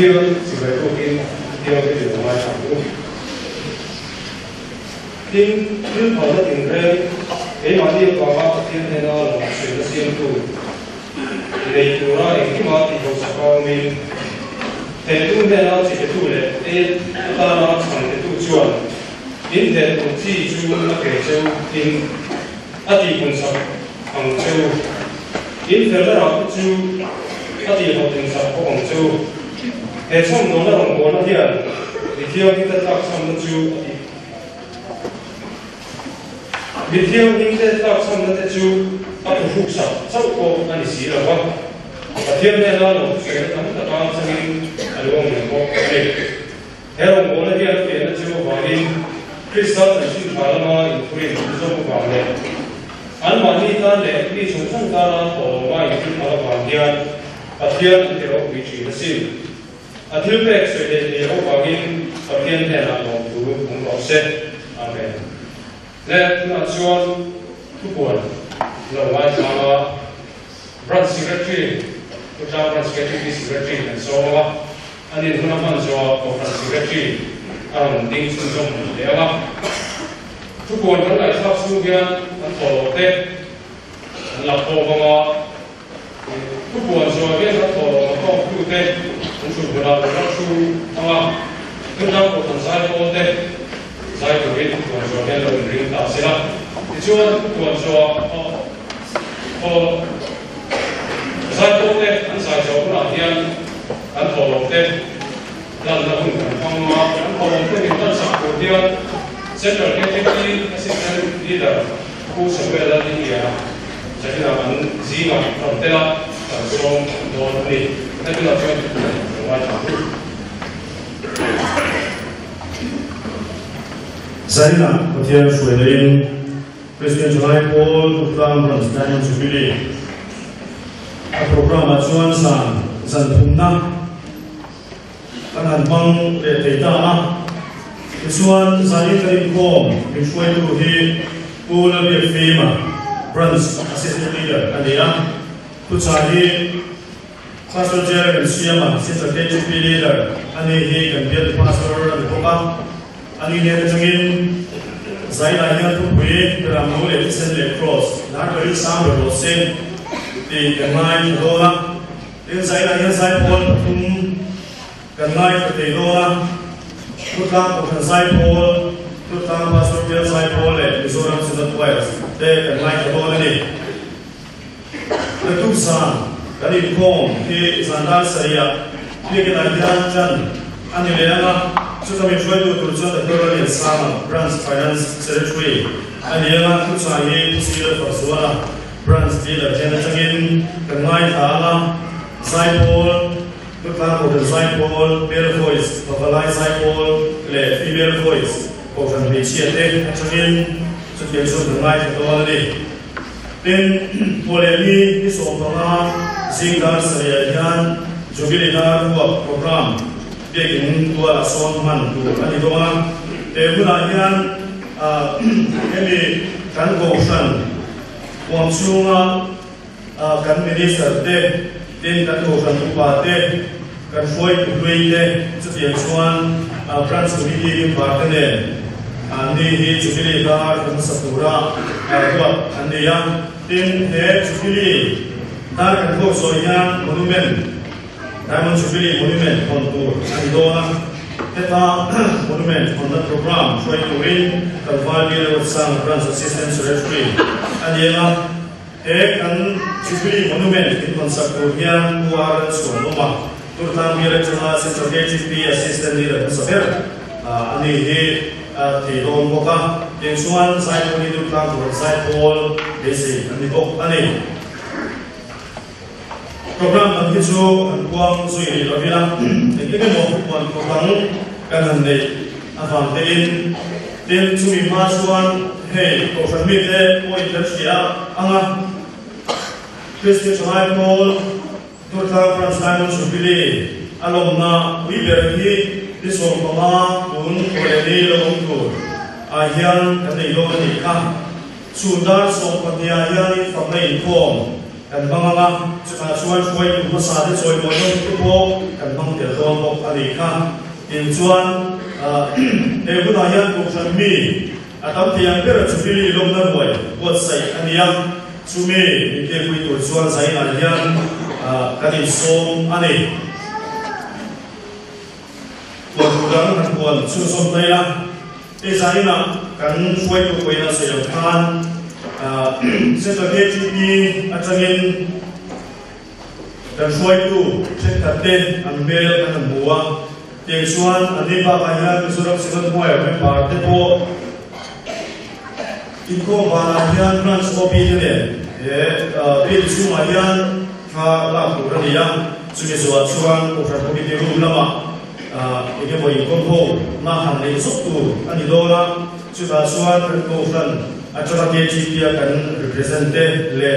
hiếu chỉ phải tu tin hiếu cái điều mà chẳng đúng tin cứ thọ nó tình rơi cái mà đi qua vào tin thế nó là sự nó siêng tu để tu nó để khi mà thì học tập của mình thế tu thế nó chỉ cái tu để để ta nó thành cái tu chuẩn tin thế cũng chỉ chú nó kể cho tin thì cũng sắp bằng châu tin thế nó học chú thì học tình sắp của bằng châu hệ xong nó là bằng cố nó hiện thì theo cái tất cả xong nó chú vì theo những cái tác xong nó sẽ chú áp dụng phục sập sắp cô anh xí là vâng và theo này là một chuyện nó thấm tập vào sang in anh luôn mình có cái theo ông bố nó hiện thì nó chú vào in Christos là chú vào nó in free nó không vào này anh mà đi ta để đi xuống sang ta là tổ mà in free vào vào hiện và theo thì ông vị trí nó xin theo về sự để ông vào in và theo này là một thứ cũng có set amenและทุกส่วนทุกคนเราไว้ทำbranch secretary ทุกเจ้า branch secretary secretary นั่นส่วนว่าอันนี้ทุกน้ำมันส่วนของ branch secretaryดิ้งสุดยอดเลยว่าทุกคนทั้งหลายชอบสู้กันทั้งโตเต้หลับโตกันมาทุกคนส่วนที่ทั้งโตมันก็สู้เต้ทั้งสู้เราทั้งสู้ทั้งว่าทุกเจ้าคนทั้งสายโตเต้在这边工作的人领导是啦，你说工作在多的，俺在做不那天，俺投入的，咱那很方嘛，俺投入的你咱上过的，现在这现在你的不是为了你呀，就是那俺自嘛，从这啦，从多你，那就那就我讲。Zaina, Kotian Shuelin, Christian July Paul, Program from Daniel Jubilee. A program at Juan San, Zanpumna, Kananpang Tetana, Isuan Zanikarin Kom, Mishway to he, Pula Fema, Bruns, Assistant Leader, Adia, Kutsahi, Pastor Jerry and Siama, Sister KGP Leader, Ani, and Bill Pastor and Popa. Ani ne tangin zaina hian tu pui ram no le sen le cross na ko ri sam ro sen ti kanai dola in zaina hian zai pol thum kanai te dola tutla ko kan zai pol tutla pastor tel zai pol le mizoram sidat wires te kanai dola ni tu sa kali kom ke zandal saria ke ke na jan ani le na so kami try to turjo the total sama branch finance secretary ani ela kuchai pusira faswala branch dealer jena changin kanai thala saipol tutla ko saipol male voice babalai saipol le female voice ko kan be chiate changin so ke so kanai to ali then polemi iso banga singar sayyan jubilee dar program Begin to a song man to Anidoma, Ebulayan, any convocation, Wamsuma, can minister de, then that ocean to party, can show to wait to the X1, France to be in Partene, and the Jubilee Guard from Satura, and the young, then the Jubilee, Dark and Go Soyan Monument. Diamond Jubilee Monument on tour Andoa Teta Monument on the program trying to win the Valdir of San Branch Assistance Registry and Yela Ek and Jubilee Monument in Consactorian Muaran Sonoma Turtan Mirachana Central KGP Assistant Leader Saber Ani He Tidon Boka Yensuan Side Poli Turtan Side Paul Basic and the Bok Ani program ang hizo ang kuang sui ravila ikene mo kuang program kanan dei avantein den sui maswan hey ko famite ko intersia anga Christian July Paul Turta France Diamond Jubilee alumna liberty diso mama kun koleni longtur ahian kanei lo ni ka sudar so patia yani famai form kan banganga chuan chuai tu ma sa de choi mo no tu po kan bang tel do mo ani kha in chuan e bu na yan ko san mi atam tiang ber chu bi lom na boy wat sai aniam chu me in ke pui tu chuan sai na yan kan in som ani ko dang kan ko chu som dai la e sai na kan chuai tu ko na sai khan Senta KGP atangin dan suai tu cekate ambil kan buah tensuan ane bahagian surat sekat muai member depo inko bahagian transport ini di sumayan kalau kurang yang sudah suat suang orang komite ulama ini boleh inko nahan dari suatu ane dola sudah suan berkuran Acara KGP akan represente le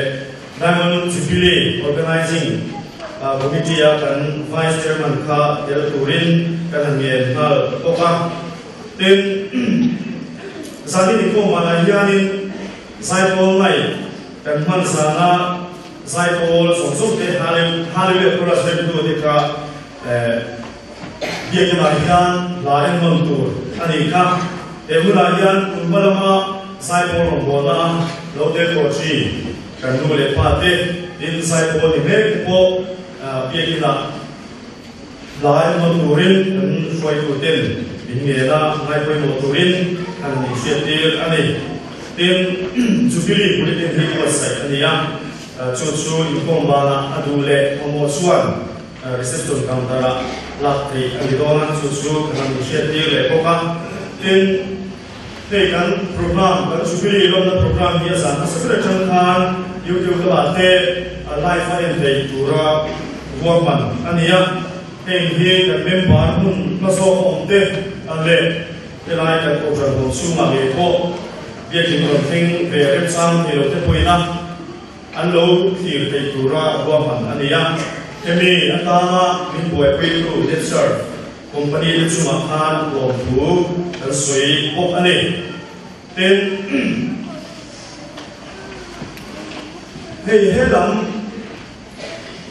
Diamond Jubilee Organizing Committee akan Vice Chairman ka Turin kan hanya hal toka dan saat ini ko manahianin saya polai dan man sana saya pol sonsok te hari pulas itu deka dia kenahian lain mentur anika manahian umbalama sai po bona lote kochi kan nu le pate in sai po ni me po biekina lai mo turin kan suai tu ten in me la mai po mo turin kan ni setir ani tin Jubilee politik ni ko sai ani ya chu in ko bana adule mo suan reception counter la tri ani dona chu kan ni setir le ko ka tin kan program kan Jubilee lom na program dia sana sebenarnya cengkan YouTube kelate live file dari tura buatman ania hingga kan member pun masuk omte ale kelai kan program konsumer lepo dia kini penting berem sang di lote poina alo kir dari tura buatman ania kami antara min buat itu net serve company itu cuma kan waktu dan sui pop ane ten hei lam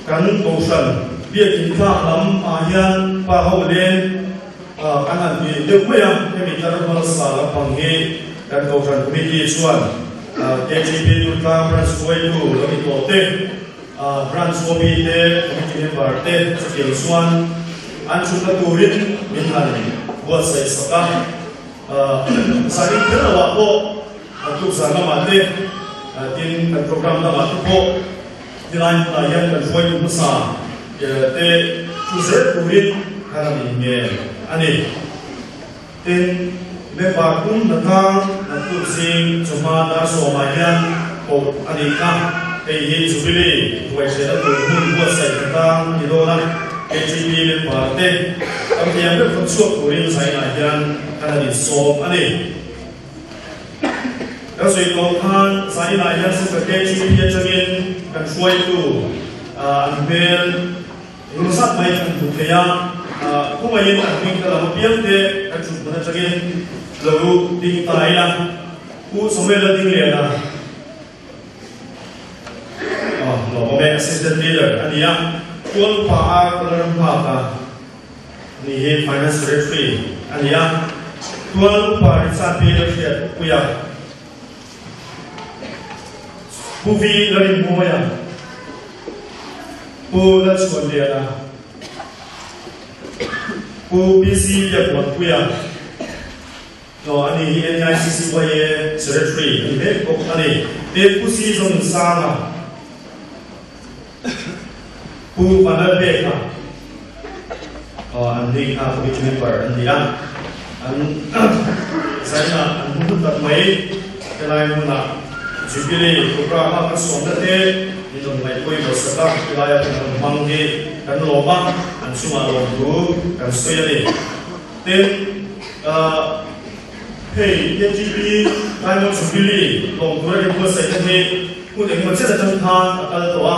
kan bosan dia kita lam ayan paholen kanan di dekmaya kami cara masalah panggil dan bosan komiti suan KGP Turka branch itu lebih kote branch komite komiti member sekian suan anjuran turin minhan buat saya sekarang saling kenal aku untuk sana mati tin program nama tu jalan yang berjuang besar jadi pusat turin kami ni ani tin membangun datang untuk sing cuma dah somayan ko anika ini Jubilee buat saya tu buat saya datang di dalam KGP partai kami yang berkonsul turin saya najan karena di som ani kalau itu kan saya najan sebagai KGP jangin kan suai tu ambil urusan baik kan bukaya kumain ambil dalam biang de kan cuma jangin lalu tingtai lah ku semua dah tinggal lah lalu kami assistant leader ani yang tuan pak dalam apa ni finance secretary ani yang tuan pak riset leadership punya Puvi dari Moya, Pu dan Suandiana, Pu BC yang buat puya, no ani NICC punya secretary, ini kok ani, dia pusi zon sana, Pu mana beka, andi aku bikin member andi yang, saya anu tak main, kelai mana. Jubilee program akan sondatnya itu mulai koi berserta wilayah dengan mangge dan lobang dan semua lombu dan seterusnya. Dan hey KGP Diamond Jubilee lombu yang buat saya ini mungkin macam macam atau doa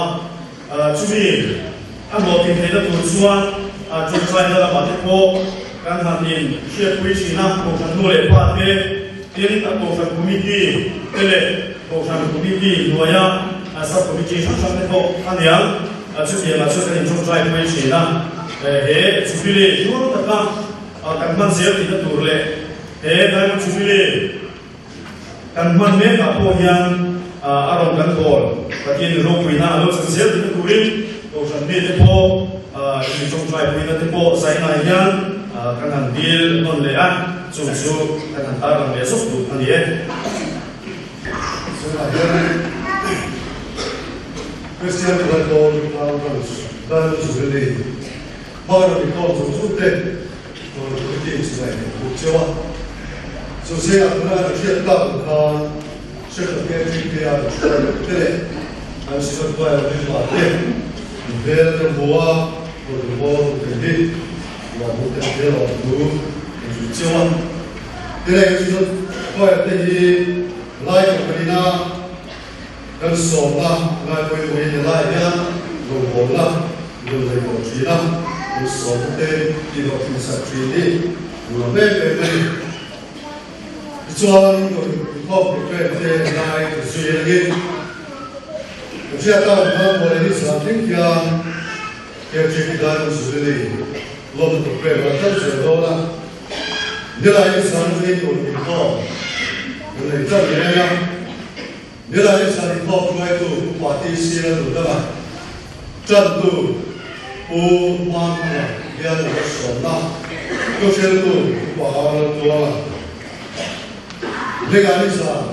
Jubilee anu kita tujuan tujuan dalam arti ko kan hadir siapa Cina bukan boleh pakai ini bukan komiti ele bukan komiti doa sub committee sang te ko aniang chu ye ma chu kan chung trai mai chi na he chu bi le tu ta ka kan man se ti ta tur le he dan chu bi le kan man me ka po hian aron kan bol patin ro pui na lo chu se ti ta turin to san me te po ni chung trai pui na te po sai na hian kan han bil non le a chu kan han ta bang le so tu ani e Christian Blanco, Dan Jubilee, Mara Nicole, Zute, or the Kings, Uchiwa. So say, I'm not a shit up, certain getting out of today. I'm still by a little bit. There the Boa, or the ball of the did, what would the hell of move, and Uchiwa. Today is not quite the light of Marina. Kan so la ngai koi koi ni la ya lo bo la lo le ko chi la lo so te ti lo ki sa chi ni lo be be be chuan ko ko pe te ngai ko su ye ge ko sia ta ma mo le ni sa tin kya ke chi ki da ko su le lo ko pe ba ta se do la ni la ni sa ni ko ni ko le ta ye ya nếu là những sản phẩm của ai tu quả ti xí là đủ đó mà chân tu u mang là biên là sổ na tôi sẽ tu quả là tu là nếu là những sản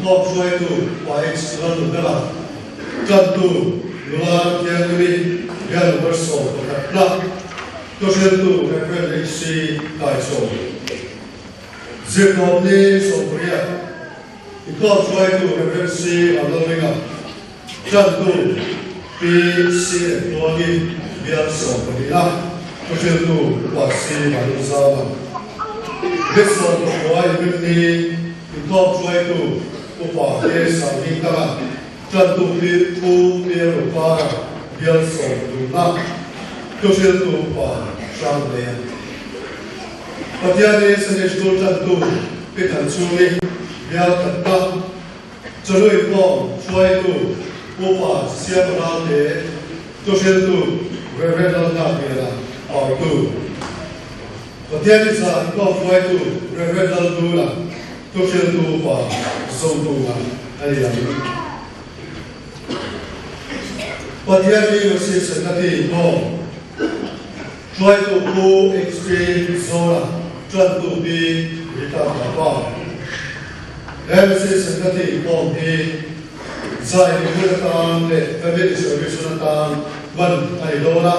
phẩm của ai tu quả ti xí là đủ đó mà chân tu là biên là sổ na tôi sẽ tu cái biên là xí đại sổ diệt hợp đi sổ bia Ikaw try to reference ang lalinga. Diyan to, P.C. Tuwagi, biyan sa kanila. Kasi to, pasi malusama. Bisa to, kuwai bimni, ikaw try to, upake sa hingkama. Diyan to, P.U. para, biyan sa kanila. Kasi to, pa, siyang layan. Patiyan sa nesto diyan to, pitansuli, Biar tetap cerui pom, suai tu, upa siapa nanti, tu sentu, berbeda nanti lah, auto. Ketika kita pom suai tu, berbeda tu lah, tu sentu upa, sontu lah, ada yang. Ketika kita masih sekali pom, suai tu pu experience zona, tentu di kita apa. Em sẽ sinh ra thì còn thì giải quyết tan để các bên sở hữu số tan vẫn ai đó là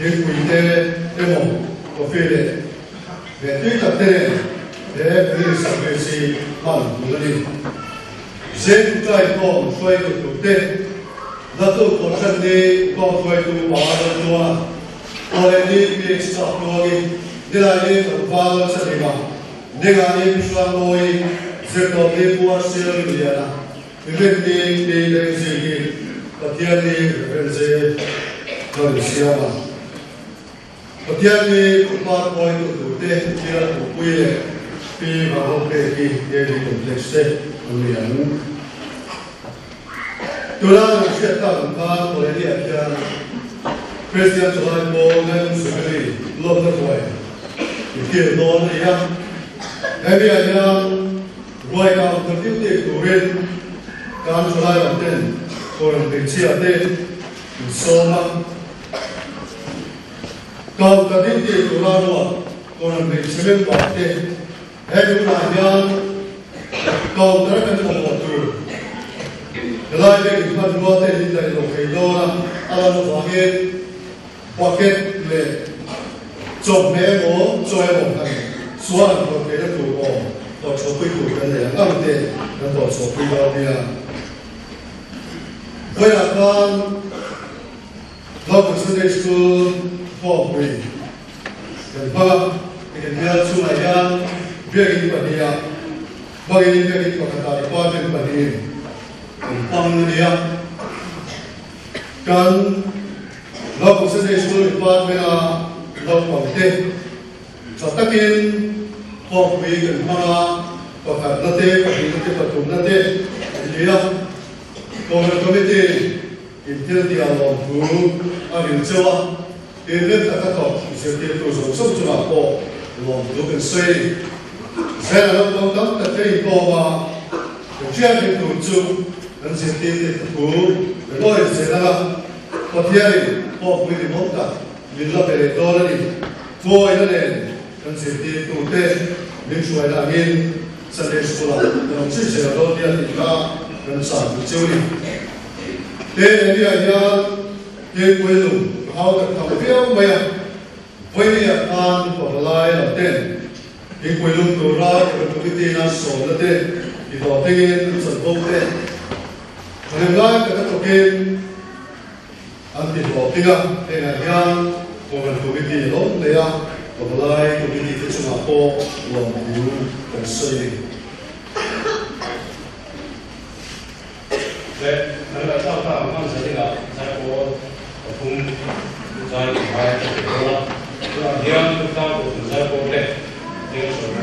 những quỹ tế em mong có phê để tuy tập tế để bên sở hữu gì bằng một lần sẽ trai còn xoay được thực tế là tôi có chân đi còn xoay tôi bảo là tôi ở đây đi bị sập rồi đi lại đi tập vào sẽ đi vào đi lại đi sang ngồi sẽ có thể qua xe đi ra việc đi lên gì tập thiên đi về xe rồi xe mà tập thiên đi cũng bắt quay tụt tụt tụt kia tụt quay lại khi mà hôm nay đi đi tụt xe liền tôi đã được xét tặng các của lễ điện kia Christian cho anh bố nên xử lý lâu rất rồi kiểu đó này á em bây giờ ngoài cả một tiêu tiền của bên cam cho ai làm tiền còn để chia tiền số mà còn cả tiêu tiền của lao động còn để chia bên bảo tiền hay chúng ta nhang còn rất là không một thứ lại để chúng ta mua tiền đi lại đồng cái đô là ăn một vài cái pocket lệ chụp mẹ bố cho em một thằng xóa một cái đất thủ bòต่อโชว์คุยคุยกันเลยอันเดียวแล้วต่อโชว์คุยเราเนี่ยเวลาการเราเป็นสเตจกูพ่อคุยกันบ้างกันเดียวช่วยกันเบี้ยกินปัญญาบางทีเบี้ยกินปกติป้าเป็นปัญญาตั้งเนี่ยกันเราเป็นสเตจกูป้าเวลาเราปกติจะตั้งกินพอคุยกันมาก็ขัดนั่นเองก็ดีนั่นเองก็ถูกนั่นเองเดียว Government Committee Intel Dialog Group Arin Chewa Inlet Takatok Initiative to Song Chuma Long Look Say Zera Long Tam Tatay Poma Chia to Chu and Initiative to the Lord Zera Potiari Pop with the Monta Villa Dolly Four in the land and Initiative to Ten Minchuan Again Sunday School and Chichel Dodia Ika and San Chuli. Then the idea they will how the compare where we are on for the line of 10. If we look to right and to within us so that if our opinion is about 10. When I'm like that again, until our figure, then I can over to within alone there for the line to within the Singapore long view and say. 네, 저희가 처음 방송이가 잘고 분 잘 이해하고 그런 대안부터 잘 보게 되었습니다.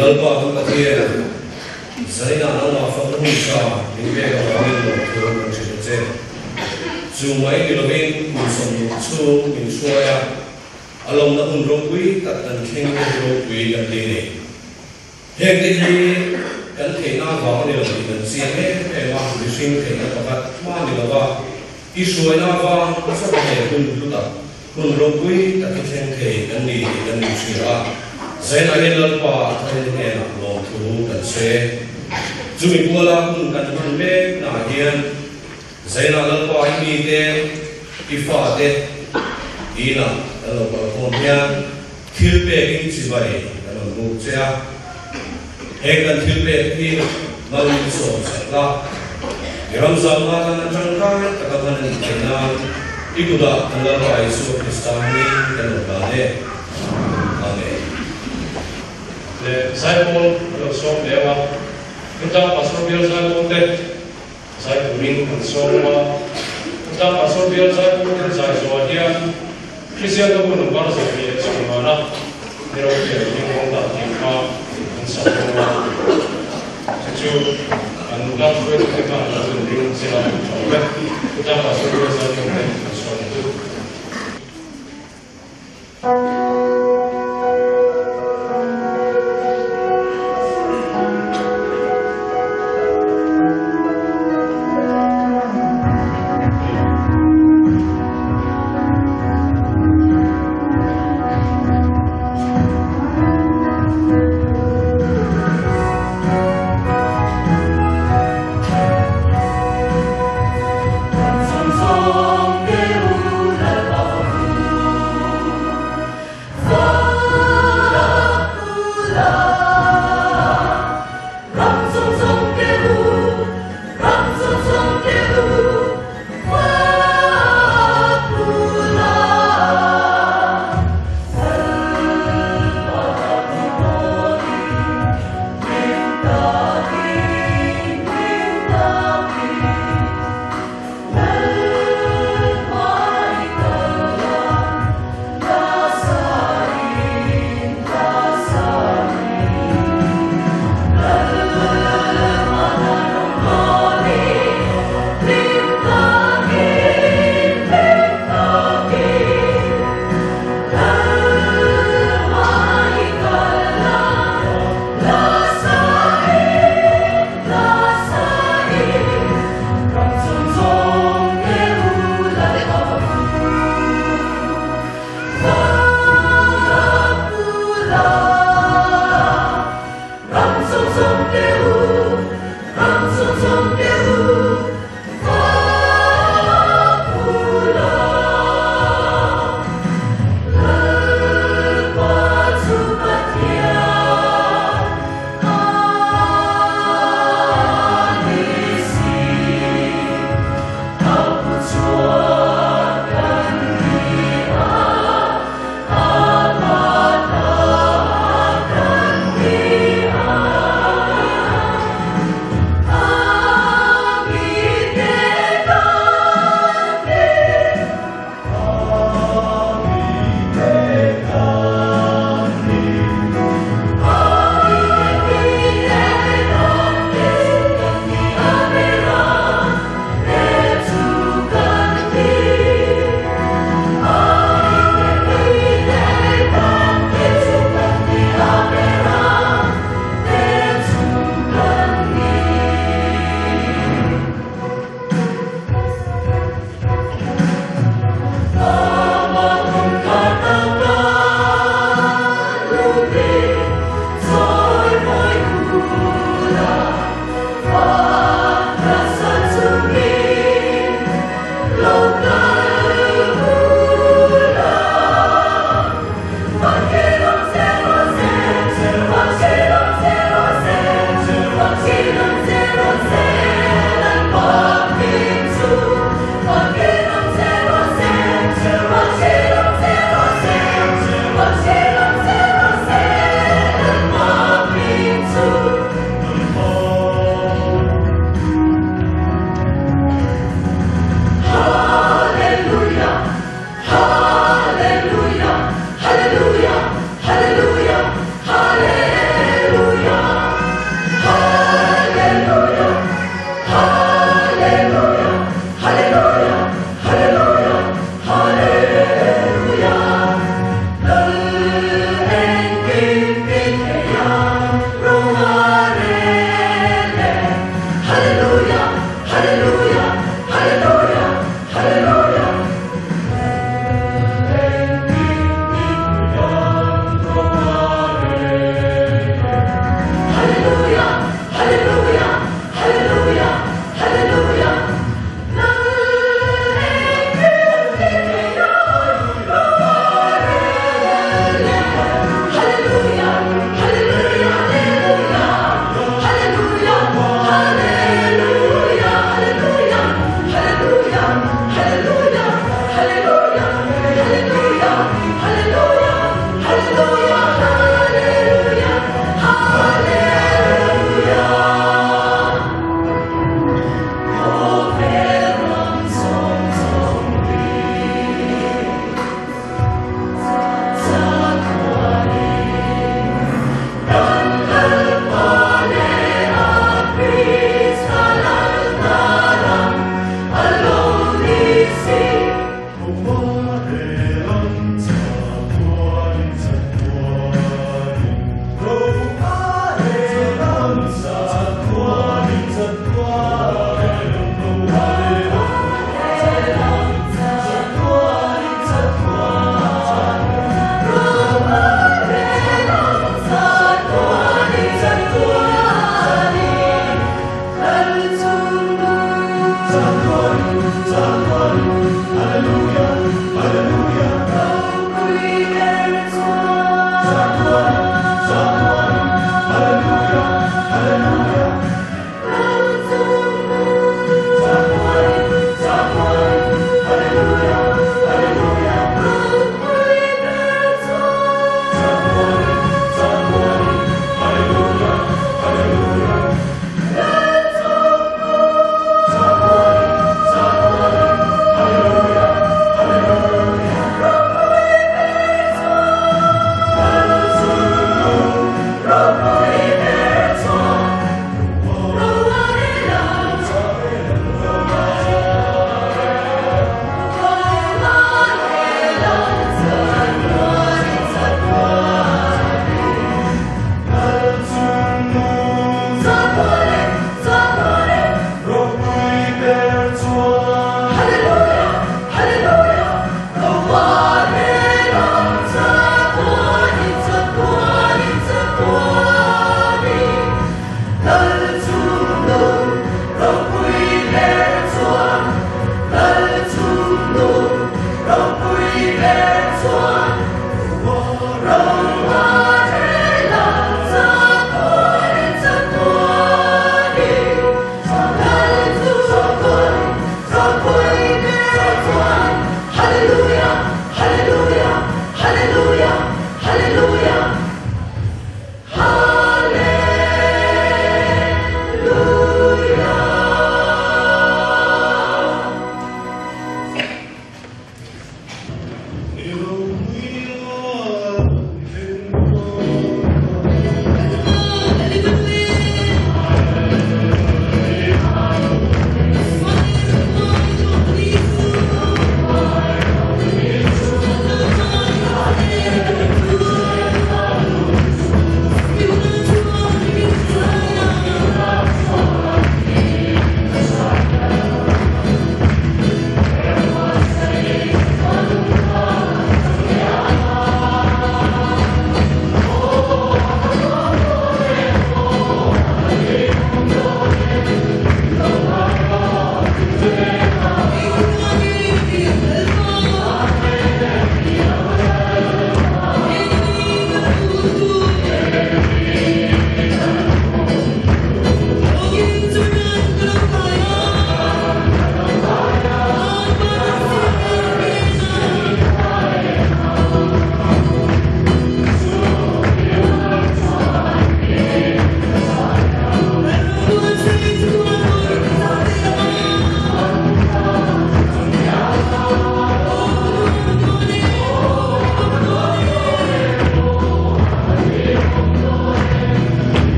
lalpa hum pathia zaina nanga famnu sa inve ga wani lo thurun ng chhe chu mai ni lovin min som chu min suaya along na hun rokui tat kan theng ke rokui kan ding ni heng ti hi kan thei na wa ni lo ni kan si he e wa hu sing thei na pakat ma ni lo wa i suai na wa sa he hun lu ta hun rokui tat theng thei kan ni kan ni si ra zain a hen lal pa thai ne na lo thu kan se zumi pula hun kan man me na hian zain a lal pa ai mi te i fa te ina alo pa kon hian thil pe king chi vai alo mu cha he kan thil pe hi mal so la ram zam ma kan chang ka ta ka kan ni na ikuda Allah pa isu kristani kan ba ne amen le sai pol lo so lewa kita pastor biar sai pol te sai kuning kan so ma kita pastor biar sai pol te sai so dia Christian ko no par sa ni so ma na pero que ni mo da ti ma kan sa ko ma chu an da ko te ka na so ni se la so be kita pastor biar sai pol te kan so tu Song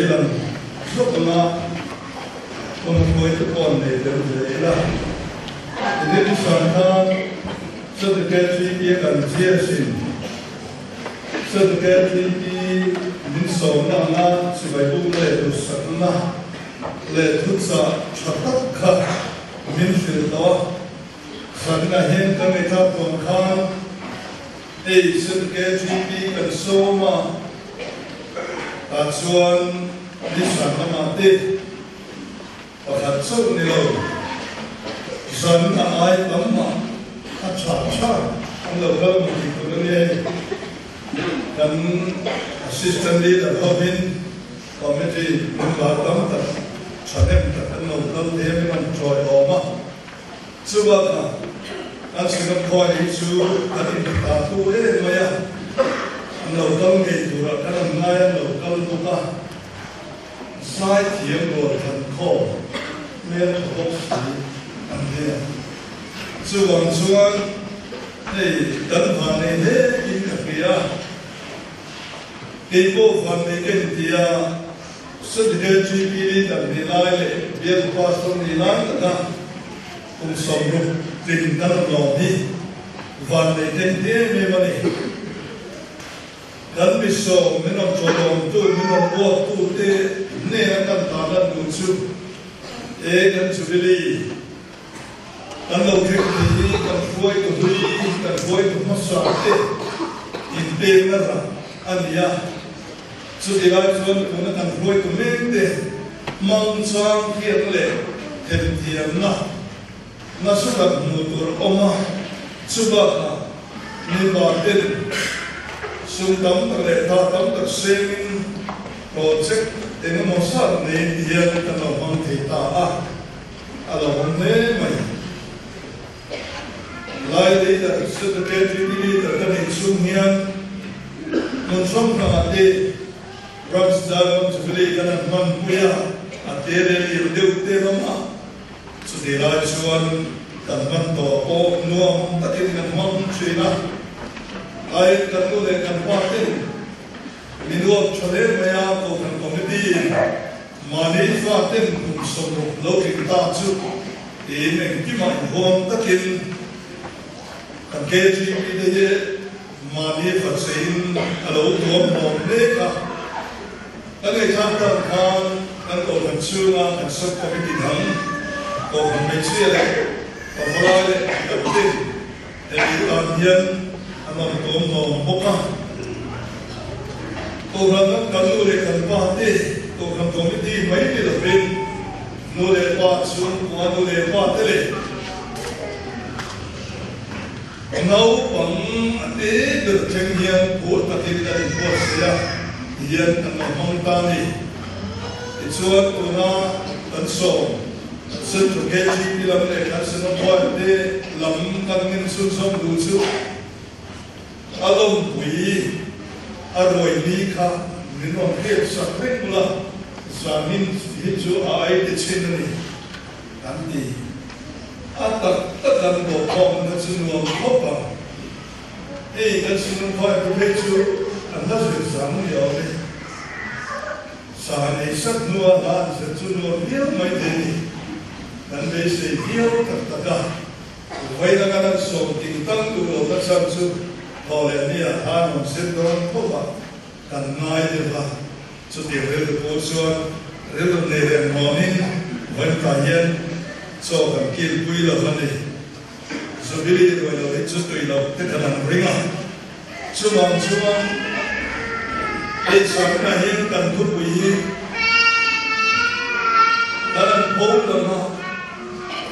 sấy lần rất là con khối tất con này đều dễ là nên sản tham sơ tự kết suy kia cần chia sẻ sơ tự kết suy kia đến số năm na sự bài bung lệ được sẵn na lệ thức sa chặt tất cả mình sự đó sẵn là hiện các người ta còn khang ấy sơ tự kết suy kia cần số mà ta chuan đi sản năm tết và thật sự nhiều dân là ai tấm mà thật chả không được hơn một thì cũng nghe cần assistant leader hơn committee mình vào tấm thật cho nên thật anh nộp tâm thế mới làm tròi ổ mà chưa bao giờ anh sẽ gặp coi đi chú thật in ta tu đấy mà ya anh nộp tâm cái chủ là cái làm ngay anh nộp tâm tu ta sai thiểm rồi thần khổ nên khổ sĩ anh thế chú còn chuan này tấn hoàn này hết in cả kia cái bộ phận này cái gì à sự điều chỉnh cái tầm này lại lệ biến hóa xong này lại là cũng sống được tình cảm lòng đi và này cái thế này mà này dan bị sống mình làm cho lòng tôi mình làm bộ tôi thế này là cần ta làm được chứ cần chú ý dan lâu thế thì cần phơi cái mất sạch thế in tiền là anh ya chú ý lại cho nên cũng là cần phơi cái mình thế mong sang kia lệ thêm tiền na sudah mengukur oma subah ni batin sungdam terleta tam tersemin project dengan masa ni dia kalau orang kita kalau orang ni mai lai dia sebagai diri terkait sungian mensum kami Rams dalam sebeli kanan mampuya atere yudeu tema Sudira chuan kan man to ko nuam takin kan mam china ai kan nu le kan patin minuak chole maya ko kan committee mani fatin kum som lo ki ta chu e men ki man hom takin kan ke ji ki de ye mani fa sein alo tuam nom le ka kan ai tham ta kan ko kan chunga kan sub committee dang còn mình chia lại còn lại lại đầu tiên để toàn nhân anh làm gồm gồm bốc ra còn làm các nuôi để cần ba tê còn làm gồm đi mấy cái đầu tiên nuôi để ba xuống qua nuôi để ba tê này nấu bằng để được tranh hiền của tất cả gia đình của saya hiền anh làm mong ta đi để cho tụi nó ấn sổ sự thực hiện chỉ làm để các sự nông dân để làm các nhân sự sống đủ sức, alom quý, rồi đi khá, nên ông hết sạch hết là, gia đình hết chỗ ai để trên này, làm gì, tất cả bộ phận các sự nông khóc vào, các sự nông dân cũng hết chỗ, anh ta sẽ sáng nhiều đấy, sáng nay sắc nua là sẽ chỗ nua nhiều mấy thế dan bese hiu tertaka vai na kana so ting tang tu lo ta sam su hole ni a han sen don ko ba kan ngai de ba chu ti re de ko so re lo ne de morning van ka yen so kan kil pui lo han ni so bili de lo le chu tu lo te kan ringa chu mang e sa na yen kan thu pui dan po lo na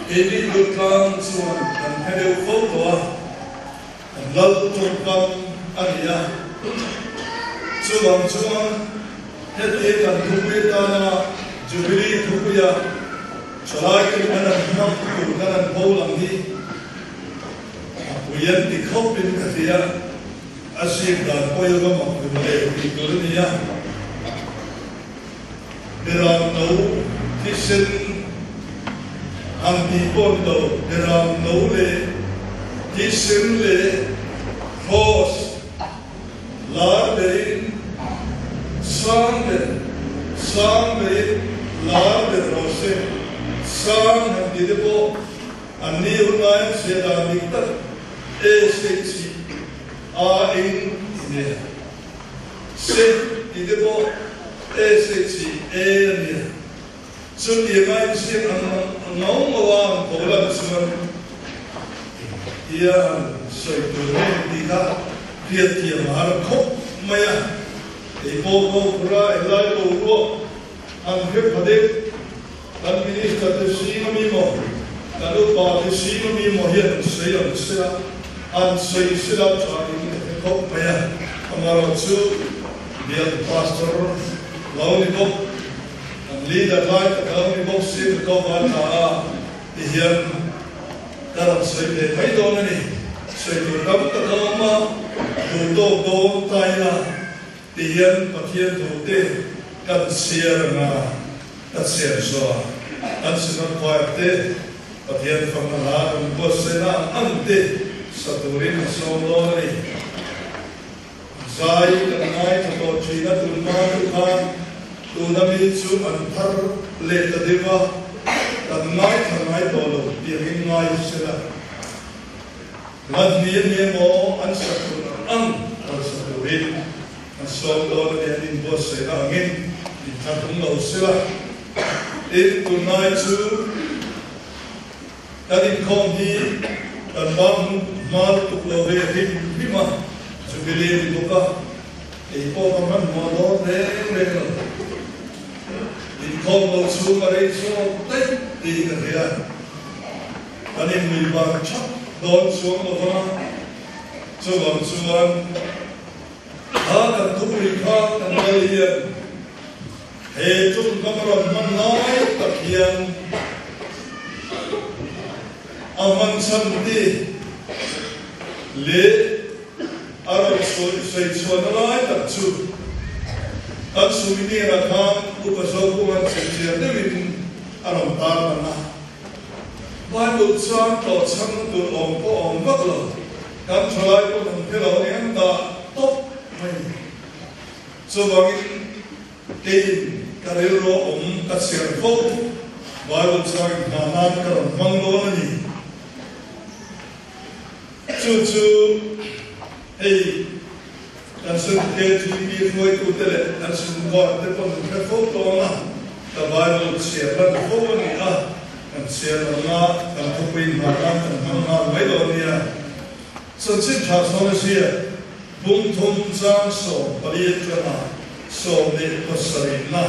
Ini bukan cuma ada foto, lalu tentang ania. Cuma hati kan tujuh tanah jubili tujuh celai kerana hidup kerana pulang ni. Puyan dikopin kerja asyik dan poyo gamak boleh ikut ni ya. Berang tahu kisen ang people do derang nole kisim le hos la de sang sang về lá về rose sang hàng đi bộ anh đi hôm nay sẽ làm việc tất e sẽ chỉ in nè sẽ đi bộ e sẽ chỉ nè xuân đi ngay sẽ ăn ngấu mà vào cổ lần xuân ia soi tu đi ra việc gì mà nó khóc mày à thì cô ra lại cô ruột anh biết phải đấy anh biết là cái gì mà mi mò anh lúc bảo cái gì mà mi mò hiện xây ra anh xây ra cho anh cái khóc mày à anh nói chú việc pastor lâu đi bốc anh leader lại cái lâu đi bốc xin câu văn à thì hiện các bạn xây về mấy đồ này xây từ đóng các ông mà đủ đồ tay là thì hiện và thiên thủ tế cần xìa là cần xìa rồi anh xin nói khoai tế và thiên phong là anh có sẽ là anh tế sa tu rin sâu đó này dài lần này thì có chuyện là tu ma tu khan tu nam đi xuống anh thar lệ ta đi vào lần này thằng này đồ lục tiếng ngay sẽ là lần miền mô anh sa tu anh sa tu rin song đó là điện boss sẽ là nghe thì thằng cũng lâu sẽ là đến tuần này chú đã đi không đi đàn băng mal tục lâu về thì mà chú bị lên thì cũng có thì cô còn mất mò đó thế rồi thì không lâu chú mà đây chú tết thì cái gì à anh em mình bằng chắc đón xuống một con chú bằng chú ăn cần thúc đi khác cần gây hiện hệ chung các bạn mình nói tập hiện aman samti le arab soi chuan lai tập chu an sumini ra kham upasoku an chian devin aram tar na Bible sang to sang tu om ko om vak lo kan cholai ko thang phelo niam ta top so bangin kein karelo om kasir fo Bible sang nanan karam manglo ni chu hey kan sun ke tu bi foi tu tele kan sun ko te pon ke fo to na ta Bible sia ran fo ni a kan sia na kan tu pin ma kan ma mai lo ni a so chin cha so sia bung thum sang so pariet na so ne ko sari na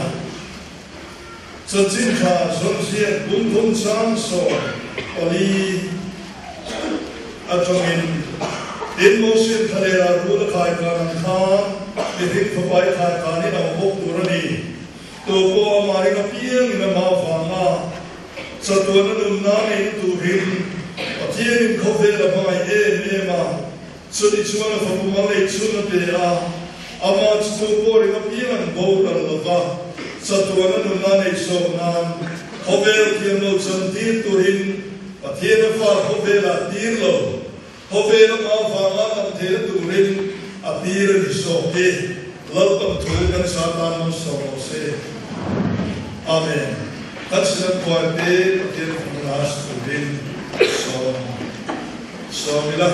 so chin cha so sia bung thum sang so pari atongin in motion thalera rul khai kan khan dihin phapai khai kan ni na bok turani to ko amari ka piang na ma fanga satwana num na nei tu hin pathian khove la mai e ma sudi chuana phapu ma le chuna pe a ama chu ko ri ka piang bo la la ka satwana num na nei so nan khove kiam no chan ti tu hin pathian fa khove la tir lo khove la ma fa ma tam the tu rin a tir ni so ke lo tam thu kan satan no so se amen that's the point de pathian fa tu rin so mila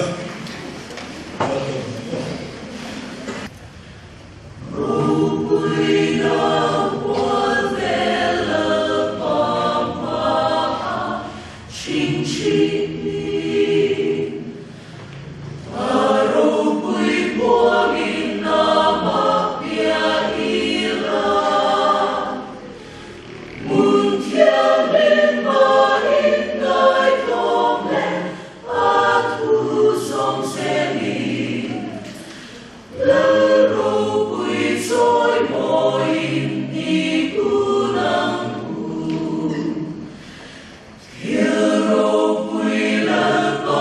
Hero, we love.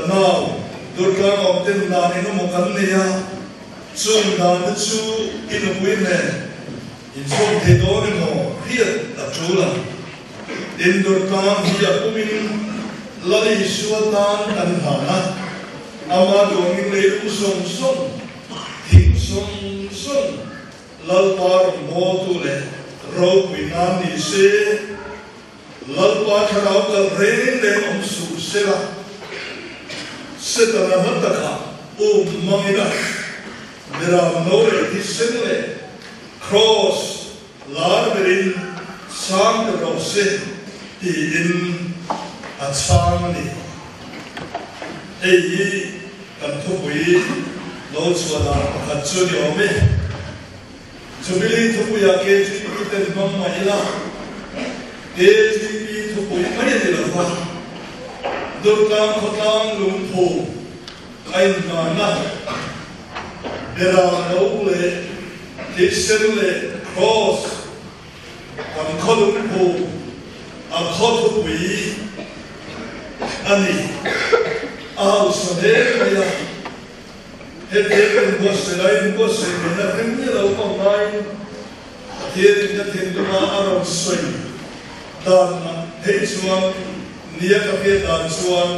Now, Durga of them, Nani, no Mokalia, chung na the chu in a winner in some they don't know here the chula in the time he a coming lali suatan and hana ama doing le song song thing song song lal par mo tu le ro winan ni se lal pa tharau ka rain le om su sela setana hataka o mamina Mera nore hisenle cross larberin sang the rose in a charmony. Eyi kanthupui lochwala kachuri ome. Chubili thupuya ke chiki ten mamma ila. Ke chiki thupui kaya dilava. Durkang khotang lumpu kain mana. There are no dictionary cross on Columbo, a Cotopi, Annie. Also, there had taken was the line was in a criminal of mine, here in the Tinduma Arab swing. Done H1 near the Pit and so on.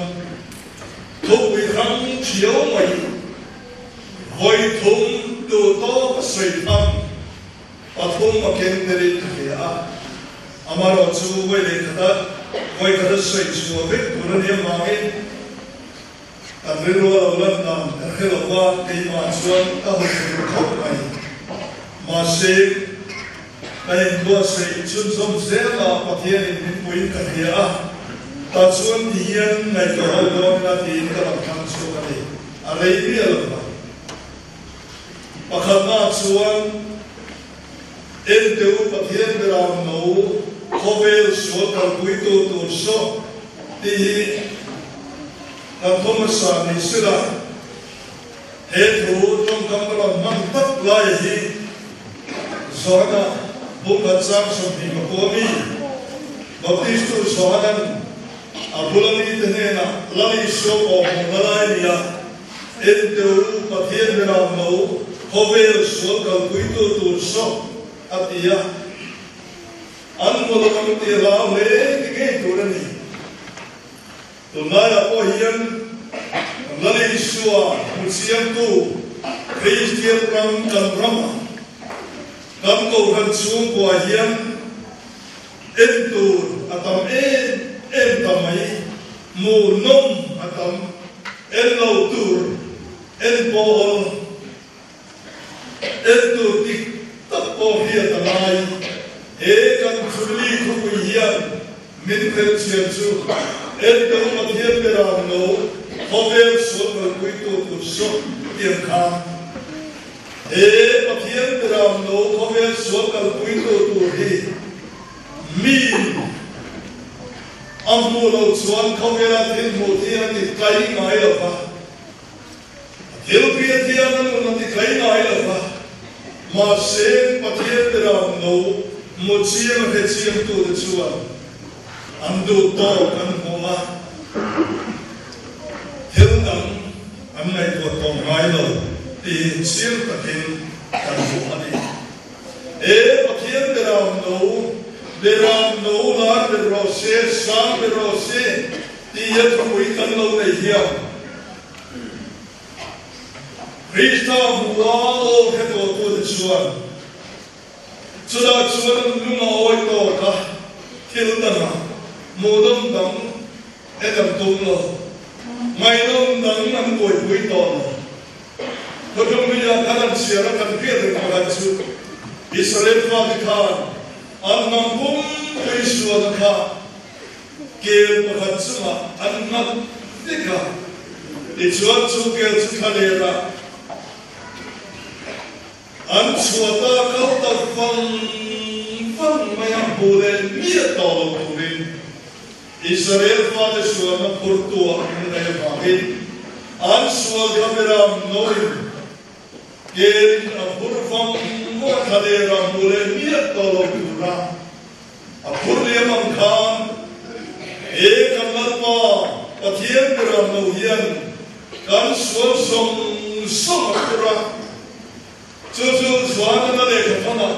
Took we hung Chiomai. Voi thum tu to sui tham, pathum aken deri thia. Amaro chu voi le khata, voi khata sui chu vek puraniya mangi. Amrilo awlan nam khelawa kei ma chuan ka hoi khop mai. Ma se kai dua se chun som zela pathian in puin ka thia. Ta chuan hian ngai ka ho do na tin ka lam chu ka ni. Alei bi ala. Pakhatna chuan enteu pathian beram no khovel so kalpui to so ti kanthom sa ni sila he thu tong kamra man tak lai hi zona bukat sam so ni ko mi baptistu sohanan abulani tenena lali so ko ngalai ya enteu pathian beram no Hovel so kalpuito to so atia anmolo kamti la le ke turani to naya po hian lali suwa musiam tu Christian kam brahma kam ko kan sum ko hian entur atam tamai mu nom atam tur pol Entu tik tapo hiya tamai, ekan chuli kuku hiyan min kherchiyan chu, entu mathiyan beram no, hovel so kuito tu so tiyan kham, mathiyan beram no, hovel so kuito tu hi, min, ammu lo chuan kovela tin mo tiyan ti kai ngai lapa. Hilpiya tiyanan unati kai ngai lapa. Ma se pathian beram no mochiam hechiam tu de chuan. Amdu to kan homa. Hilnam amnai tu tong ngai lo ti sil takin kan homa ni. Pathian beram no lar berose sang berose ti yat kui kan lo nei hiam. Krishna buao heto to the chuan. Chuda chuan luma oi to ka kiltana modom dam edam tumlo. Mainom dam nam koi pui to. Kodom biya kanan siara kan pir ka chu. Israel fa dikhan annam bum Krishna ka ke pahatsuma annam dikha. Ichuan chu ke chukhalera. Ansuata kauta fang mayang pule miya tolo purin. Israel fade suana purtua naya bagin. Ansua kameram noin. Kerin apurfang mga kaderam pule miya tolo pura. Apurliya mangkan. Ekan lalpa pathian beram nohian. Kan suan som apura. Jojo Swana le Kapana.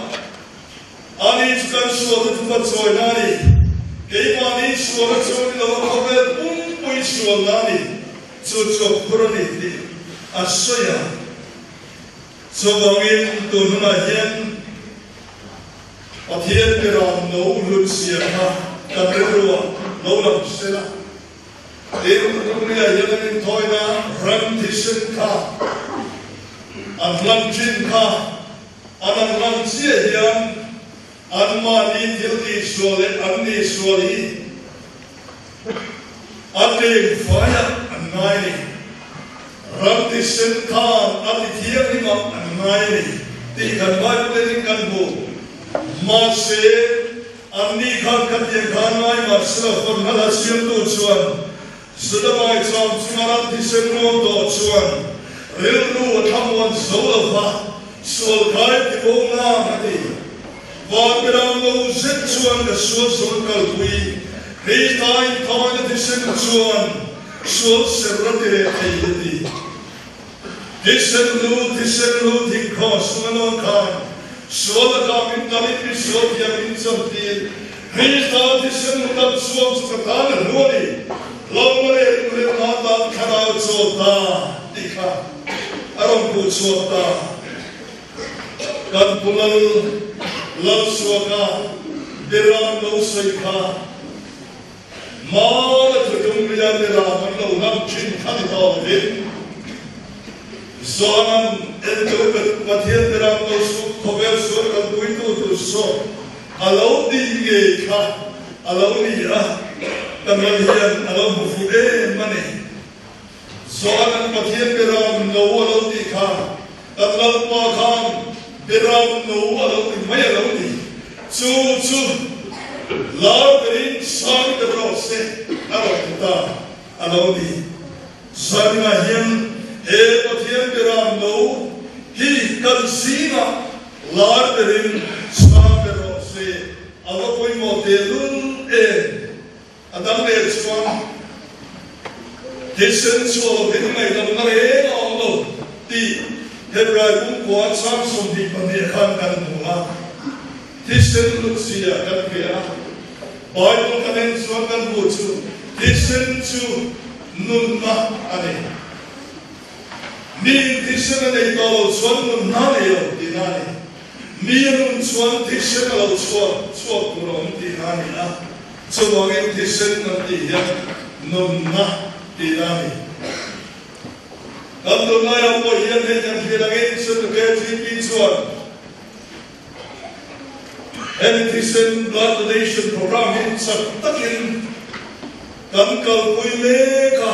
Ani Chukan Shua the Tupat Nani. Gaimani Shua Choni the Kapet Pui Shua Nani. Jojo Purani Ashoya. So Wangin Dununa Yen Atien Piram no Lucia Cabrera no Lapsela. Yemen Toina, Ramtishan Ka, and Lamjin Ka, and Lamjia Yan, and Mani Tildi Shole, and the Sholi, and the fire and Nini, Ramtishan Ka, and the Tiarim and Nini, the Kanbai Kanbo, Marse, and the Kankatia Kanai, Marcella for Nalasian Tuchuan. Sudamai Cham Sumaran Tiseno Dochuan, Rilru Tamuan Zolava, Solkai Tibona Hadi, Vagramo Zitchuan, the Sosokal Kui, Reitai Toy the Tisenuan, Sol Serrate Haiti. Tisenu, Tikos, Manokan, Solakam, Dalit, Sotia, Vincent, Reitai Tisenu, Swans, Katan, Rodi. Lomre Nata Karao Sota, Dika, Arampu Sota, Kanpulal, Lalswaka, Diram no Soika, Mala Tukumia Diram, no Namchin Kanita, Zonan, Eltopet, Matia Diram no Kovel Sorka, Puito to So, Allow the Ka, allow the Tamalian along with money. Zoan Patian Biram no allow the car. Tatlal Pakam Biram no allow the Mayaloni. Chu Lord Sang the Rose allow the Sanimahian He Patian Biram no he can see Lord Sang the Rose allow Motelun Adam le chuan Disen so bin mai dam na re no ti Hebrai ku kwa sam som di pan ne khan kan ma Disen lu sia kan kya Bible kan so kan bu chu Disen chu nun ma ane Ni disen ne to so nun na le yo di na ni Mi nun chuan disen lo chuan chuan ku rom di na ni na So long as the sin of the young, no not the army. Come to my own here, they can feel against the get each one. And the sin blood donation program in Satakin, Kankal Puimeka,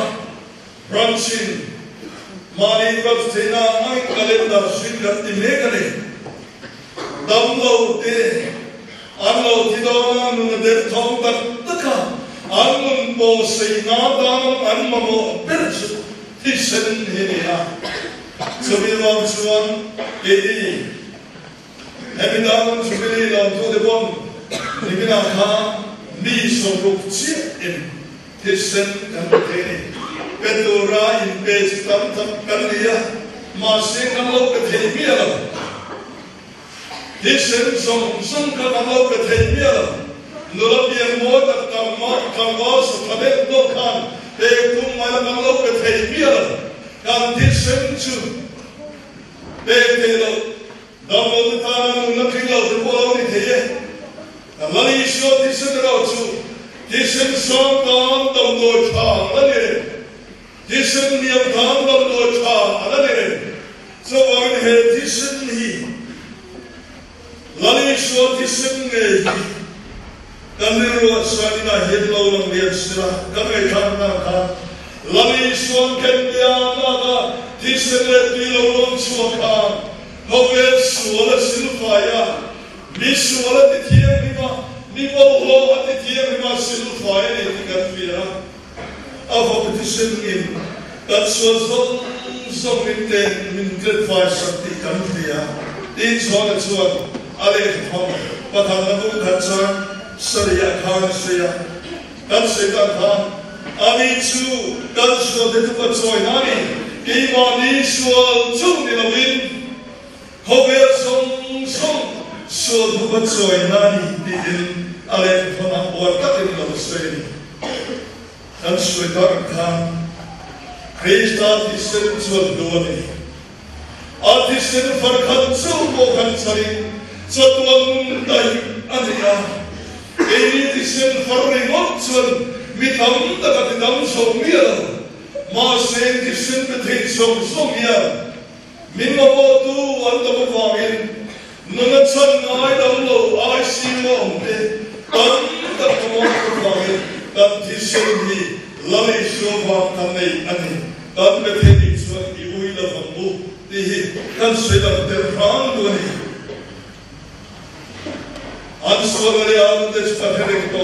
branching, Mani Rabstina, my calendar, Shingat the Megane, download the Anlo Tidon, the Tom Taka, Almon Bosay, Nadam, and Mamo, Birch, Tishan Hinia. So we want to one, Lady. Having done to be on to the one, Nivinaka, me so look cheap in Tishan and Penny. Pedora in base, Tamtam Kalia, Marsin and Locatia. This is some kind of local tenure. Nolabian more that can was a tablet no can. They put my local tenure. And this is they double the time, nothing else, the quality here. And money is not this in the road. This is some down the Lord Child. This is the down the Lord Child. So I had this in he. Lali short is in a Kamiru Sanina Hidlo and Yestra, Kamekan, Lali short can be another, this and let me alone Swakan, Hovel Swalla Silfaya, Miss Swalla the Tiamima, Nipo Law at the Tiamima Silfaya, and Katvira, of petition in that was some in 5 something country. Each one at one. Ale Tom, but Hanabu Katsan, Saria Khan Sia, Katsita Khan, Ami Chu, Katsu de Tupatsoinani, Imani Sual, Chung in a wind, Hộp sông sông Sua thu bất rồi na đi đến Ale thona or các em làm sợi Anh suy đoán khang Krista thì sẽ chuột đua này thì sẽ phật khăn sâu bộ khăn sari cho tuần đầy anh ya thì sẽ phật này ngót chuột vì thấm ta có thể thấm sông miệng mà sẽ thì sẽ bị sông miệng mình mà bộ tu anh ta mới vào yên nâng chân ai đóng lầu ai xin ông thế tấn tập công an vào yên tấn thì sẽ đi lấy số vàng thằng này anh tấn về thế thì xuân thì uy là phần bu thì thân sẽ là tiền phán luôn anh xuân là anh để phát hiện có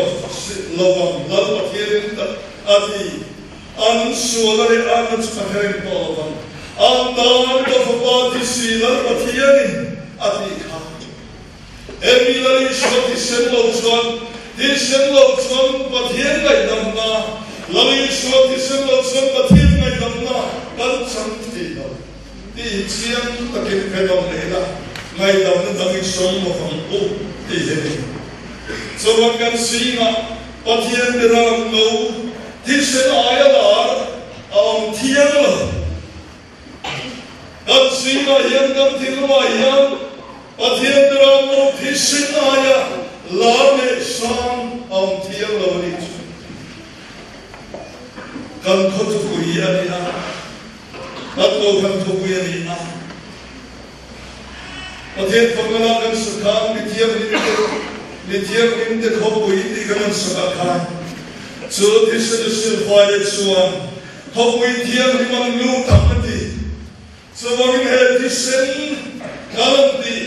lâu vàng lâu phát hiện anh xuân là anh để phát hiện có lâu vàng anh đang có pháp thì xí là phát hiện em là đi số thì xem lâu chuan phát hiện ngày năm na lấy số thì xem lâu chuan phát hiện ngày năm na cần chẳng thì đâu thì chiang ta kêu cái đó này là ngày năm na đang sống một phòng ô thì thế này cho bạn cần suy ngã phát hiện được rằng lâu thì sẽ ai là ông thiên là cần suy ngã hiện cần thiên là hiện phát hiện được rằng lâu thì sẽ ai là mẹ sang ông thiên là đi cần có thuộc quý anh à bắt đầu cần thuộc quý anh à phát hiện phong là cần sự khang bị thiêng in được học quý thì cần sự khang chưa thì sẽ được sự phải để xuân học quý thiêng thì mình lưu thẳng đi cho mình hết thì sẽ cần đi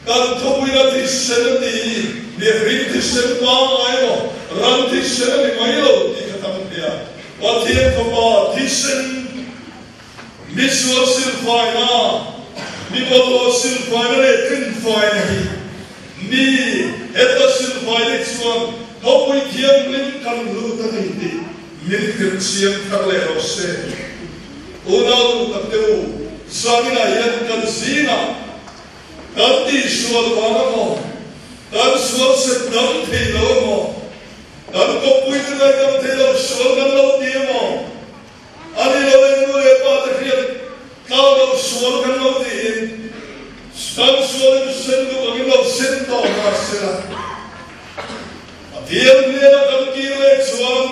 cần học quý là thì sẽ đi để rít thì sẽ bao ai đó ran thì sẽ đi mấy lâu thì khát tâm kia và thiên phong ba thì sẽ mi suy sinh phải na mi bao sinh phải na để kinh phải này mi hết ta sinh phải để xuân học quý thiêng linh cần lưu ta này đi min kinh siêng thắc lệ rồi sẽ unau tập tiêu sang này yên cần gì na cần đi xuân vào nó cần xuân sẽ đắm thì lâu mà cần có quý cái này đắm thì lâu xuân cần lâu đi mà anh đi lâu đến nơi ba ta kia cao lâu xuân cần lâu đi cần xuân sinh được cái lâu sinh tao mà sẽ là thiên nhiên cần kia lệ xuân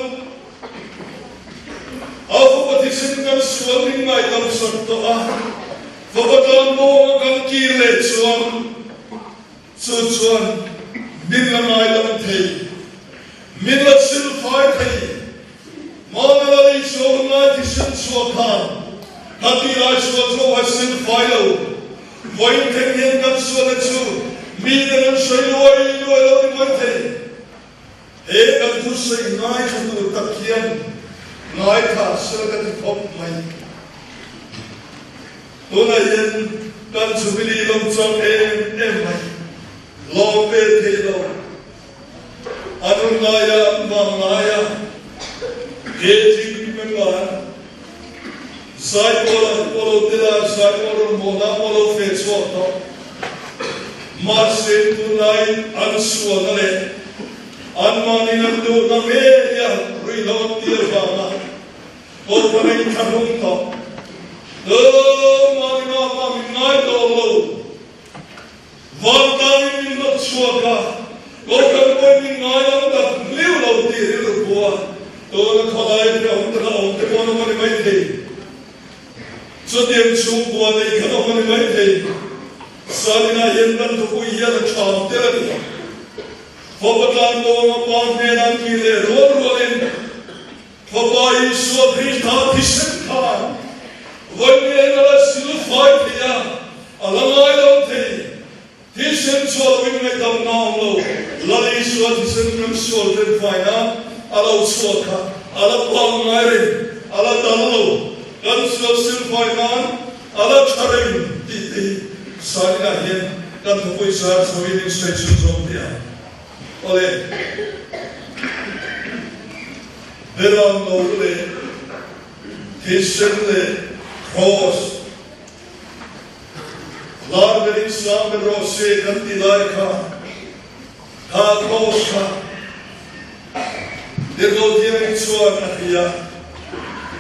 aku pati sinh cần xuân những ngày lâu xuân to và bắt đầu mua cần kia lệ xuân xuân mình là ai làm thầy mình là sinh phải thầy mà là đi số ngay thì sinh số khan hạt đi lại số hay sinh phải đâu vậy thanh niên cần số là chú mình là người xây lối lâu đi mới thầy thế cần tu xây ngay cho tu tập kiên ngay thả sơ cần học mày tôi là yên cần chuẩn bị đi làm cho em mày lo về thế đâu anh ngaya mang ngaya cái gì mình làm sai polo tela sai polo mona polo phê cho đó mà sẽ tu này anh xua nó lên anh mang đi làm đồ nó về ya rồi lo tiêu vào mà tôi phải anh tham công đó mang nó mà mình nói đâu lâu vâng ta mình nó xua cả có cần coi mình nói lắm tập liêu đầu tiên liêu qua tôi nó khó lại thì ông ta có nó mới mấy thì cho tiền chung qua đây cái nó mới mấy thì sao đi na hiện đang thuộc quy là chọn thế này phổ bắt làm đồ mà quan hệ đang kỳ lệ rồi lên phổ bài số Christ thì sinh khan vậy nên là siêu phải thì à làm ai đâu thì thì sinh cho mình ngày tầm nào lâu lấy số thì sinh mình số lên phải na alo số cả alo quang ngay rồi alo đào lâu cần số sinh phải na alo charing thì sai là hiện cần phải quay sang số mình sẽ chịu giống thế à ole để làm lâu lên thì sinh lên cross Lord very strong the rose kanti lai kha cross kha the golden sword akhia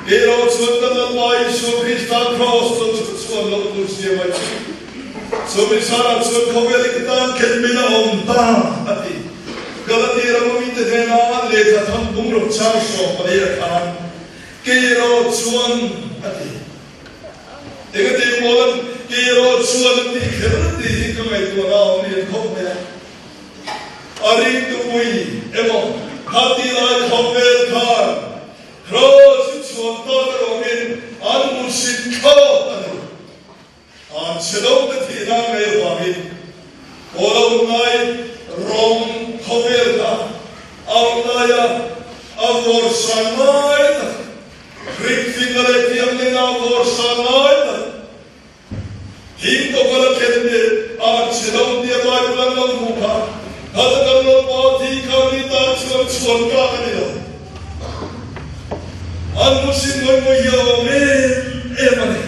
Ero chuan the Lord so Christ cross to chuan lo tu sia mai so misara chuan khoweli kitan kelmina omta ati galati ramami te na le kha tham bung ro chang so pare khan Kero chuan ati Egate molan Kero chuan ti kherti kamai tu ra ni khop me Ari tu pui emo khati lai khopel khan cross chuan to ro min an musit kho ani an chelo te thi na me wa min olo nai rom khopel ka aulaya avor sanai Greek figure tiam le na vor sanai Him to kala kende an chelo dia bai plan lo mukha had kallo poti kani ta chuan ka ani lo An musim mo yo me emane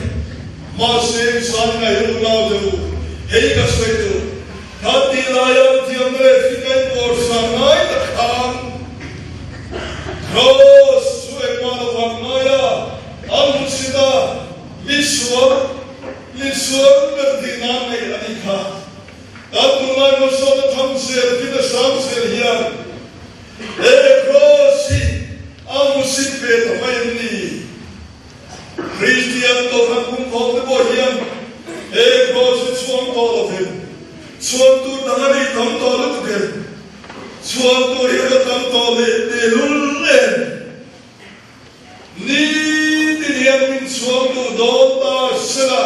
Masem san na yu na do hei ka svetu Hati laya tiamre fikai por sanai ta khan Cross suek mana varnaya An musida Liswar berdina me anika Atunai masona thamser kita samser hiya crossi Amusit bet mainni Christian to thakum khom bo hiam cross chuan to lo them chuan tu dangani tham to lo tu ke chuan tu hira tham to le te lul le ni diniam min chuan tu do ta sala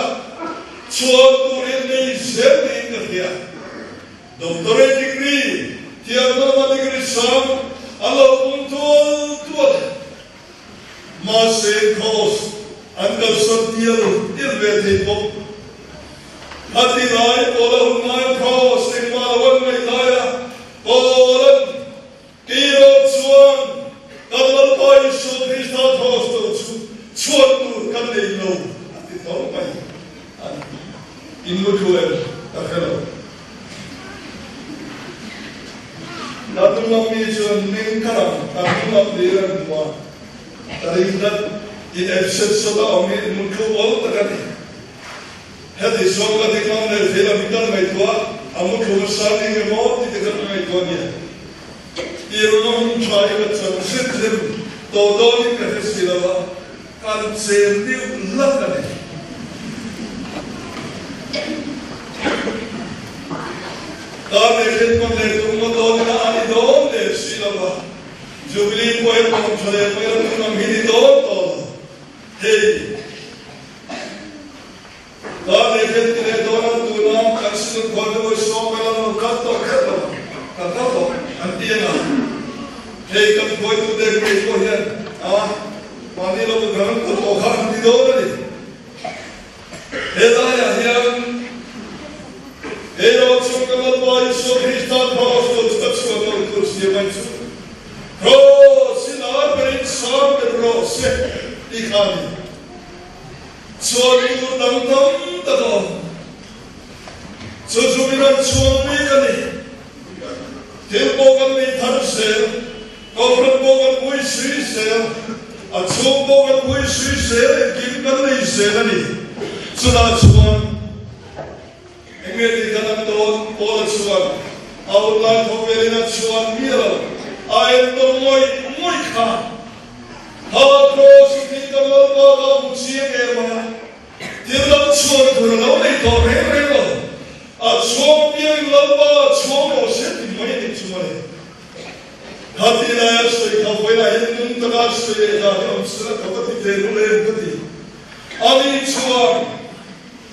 chuan tu ni zel ni ngia doctorate degree tiama degree sam Allah puntual Masih kos Anggap setiap ilmu pop Hati lai pola hunai kos Ingmawan meilaya Pola Kiro cuan Kalau pai so Krista kos tu Cuan tu kan ilo Hati tahu pai Ilmu tuan Akhirnya Natul namni cuan ningkaram Natul namni dua Tarindat in episode soda omi mukho bol takani hadi soga dikam ne fela mitan mai tua amukho sani me mo dikam mai tua ni ironom try with some system to doni ka festivala kan sendi lakane Kami khidmat le tum doni na ani don le silava Jubilee poet ko chale poet ko mini do to hey Kami khidmat le dona tuna kansul ko do so mela no kato antiena hey kam koi tu de ko hian pani lo garan ko to khan di do ni hey da ya hian hey ro chukal boy so Krista cross to chukal ko si banchu Cross in Arberin Sam the Cross Ikhani So you dam tado So Jubilan Swami Kani Tilbogan ni Tharsel Kofran Bogan Mui Sri Sel At Swam Bogan Mui Sri Sel Gilgan ni Selani So that's one Engedi Kanan Don Pola Swam Outline for Verina Swam Mira I am the muy kha. Cross ni kalal ba musie kerma. Tirlam chor dhurlo nei to re lo. A chom bien lamba chom o se ti mai ni chumare. Hati na soi kha voila hendun taga soi ga am sura khabati te rule kati. Ali chuan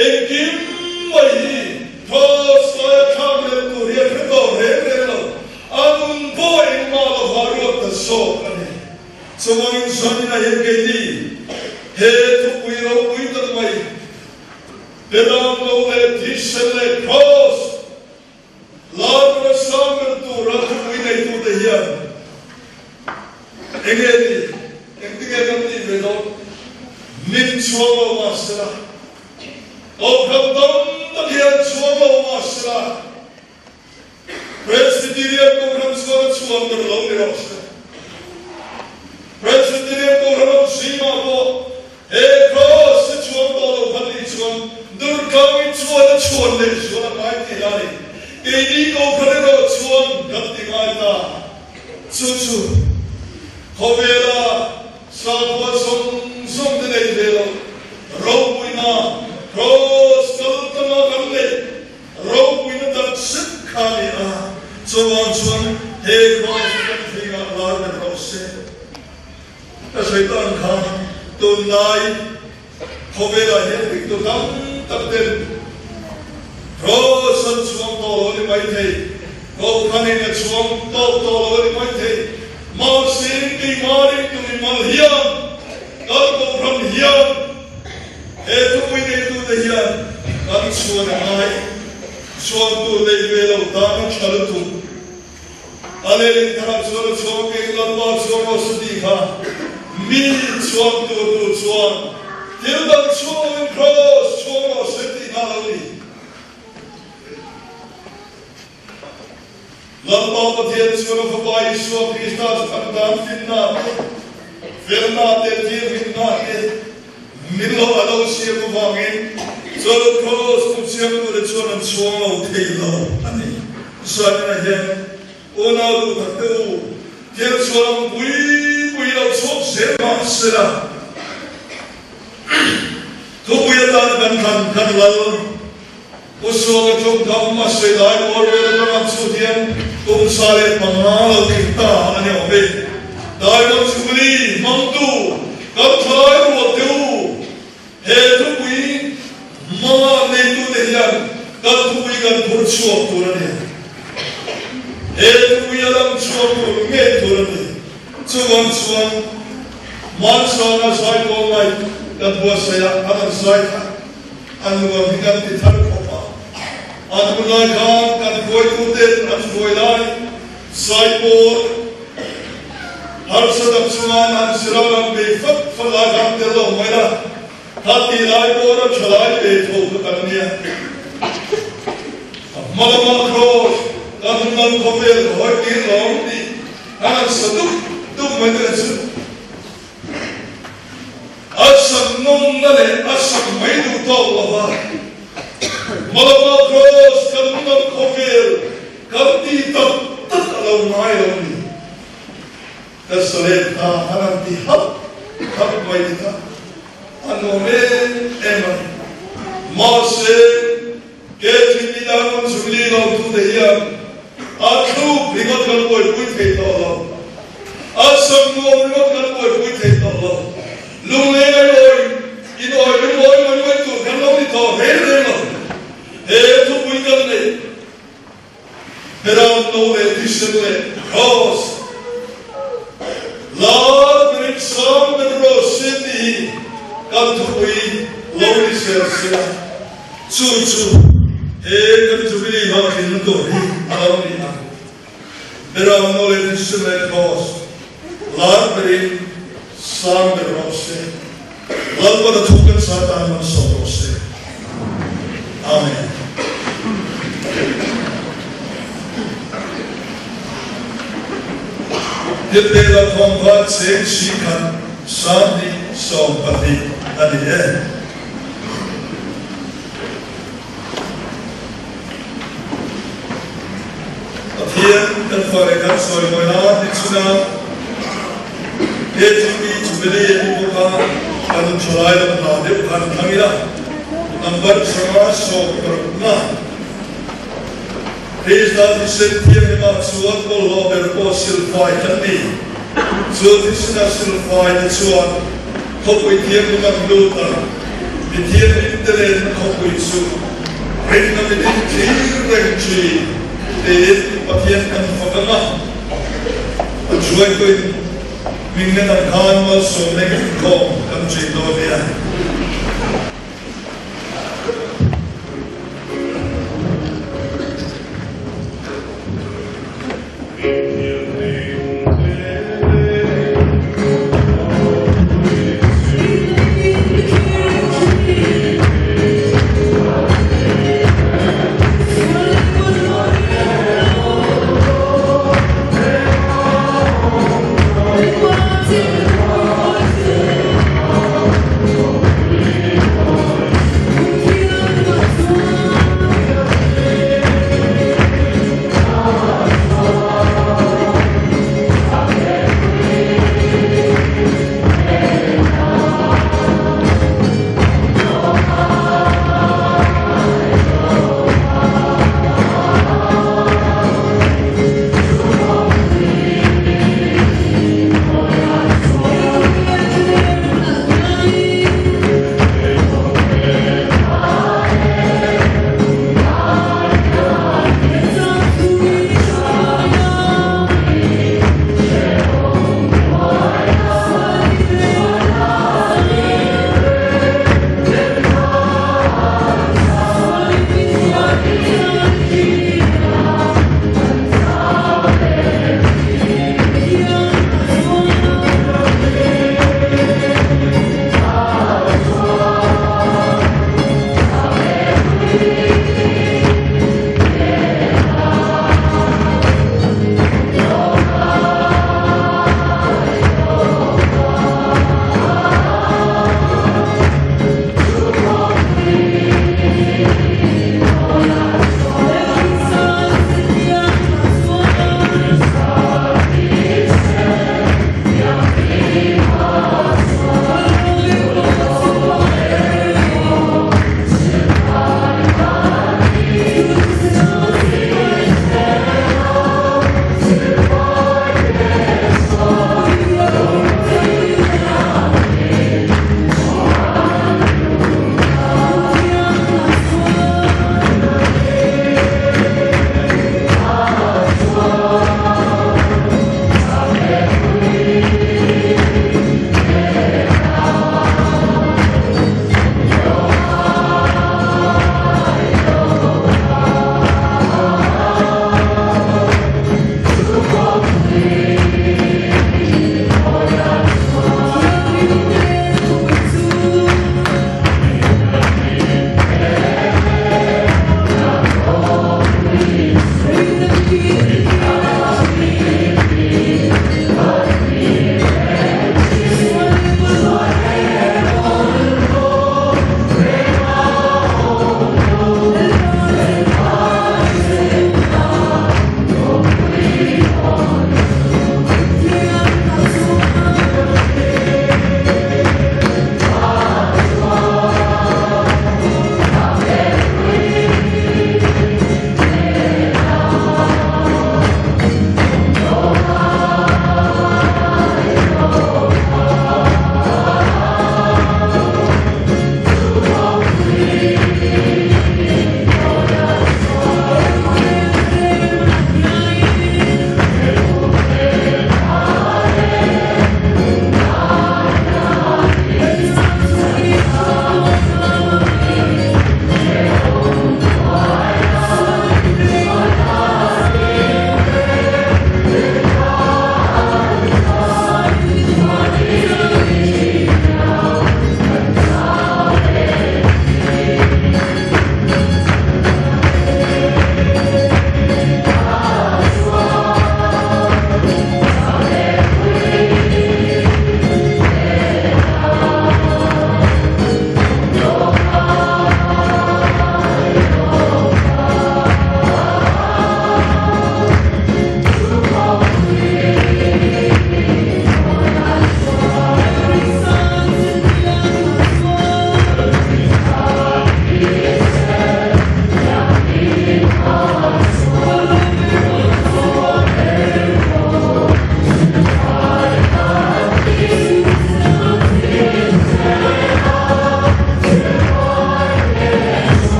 ekim mai cross la khamle tu re to re lo. Anun boy malo harot the so so when sanina yekedi he to puiro puitar mai pedam no le tisle cross lord rasamer tu rakhu winai tu de ya egedi ektige kamti vedo min cholo masra o khabdam the Rosla. Presbyterian Conference for Chuan the Lonely Rosla. Presbyterian Conference Sima for a cross the Chuan Dolo Palichuan, Durkami Chuan the Chuan the Chuan Mighty Lani. Gay go Pedro Chuan, Gatimata. Chuchu. Hovela, Southward Song the Velo, Rowina, Cross Kaltana, Rowina that Sikalia, so on Swan, Hey, Cross, Lord and Rose. As I done come, tonight, Hovela, Henry, to come, Captain. Cross and Swan, all my day. Go coming at Swan, all my day. Marching, be marching to the Malhian. God go from here. Every way to the here. God swan high. Swan to the veil of Dana Chalatu. Alele Tarasur Swan, Lamba Swan Sadiha. Me swan to swan. Till the swan cross, swan city Nalali. Lamba Patel Swan of Hawaii, Swan Christas, Pandan Finna. Verna de Tirna, Milo Alosia Mavangin, Solo Cross, Kusiam, the Chon and Swan, Taylor, Sana Hen, Ona Lutatu, Tel Swan, we have so Selma Sera. Tupuya Dan Kanal, Uso Tok Dama Selai, or Velan Sudian, Tumsale Manala Kita, and Obey. Diamond Jubilee, Mandu, Kaptai Watu, Hetu, Ma Netu the Yan, Katu and Purchu of Turani. Hetu Yalam Chu, Made Turani. 2 Mansana side all night, that was a other side, and we were begun to Tarkopa. And when I come, and go to it, and go line, sideboard. Harsad Absuman and Siraram be fit for like Abdullah Mera. Hati Laibor of Chalai be told the Kanya. Malama Cross, Laman Kopel, Hoyki Long, and Saduk, do Madras. Asam Nunale, Asam Maidu Tolava. Malama Cross, Laman Kopel, Kati Tatalong Mailoni. Kesulitan haranti hab baita anome eman masih kecintaan Jubilee waktu dia aku bingung kalau boleh buat Allah asam bingung kalau boleh buat Allah lumai itu kalau itu itu bukan ni beram nole disebut cross Lord, bring some the Rosity, come to we, Lord is here, Chu, come to believe how in the Tori, Alabama. There are no legitimate cause. Lord, bring some the Rosity. Lord, what a token Satan and so Rosity. Amen. Dipela Kombat Sen Shikan Sandi Sompati at the end. But here, the Foreign Soil Moina, it's now getting me to believe in Buka and July of Nadip and Kamila. Number Sama so Kurna. Please not listen to him about what will Robert or fight and me. So this is national fight and so on. Hope we hear him at Luther. We hear him the land, hope we soon. Bring them in clear tree. They did what he had done for the month. A joy going, Mingman and Khan was so make him come, country Donia. Thank you.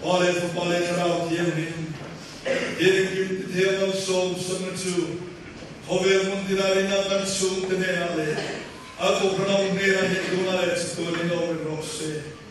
Pale for pale karao tiyamin. Yening kim tiyaman som samatu. Hovel mundinari na kansu tenale. Ako pranau nera hekuna le tsukolino rosse.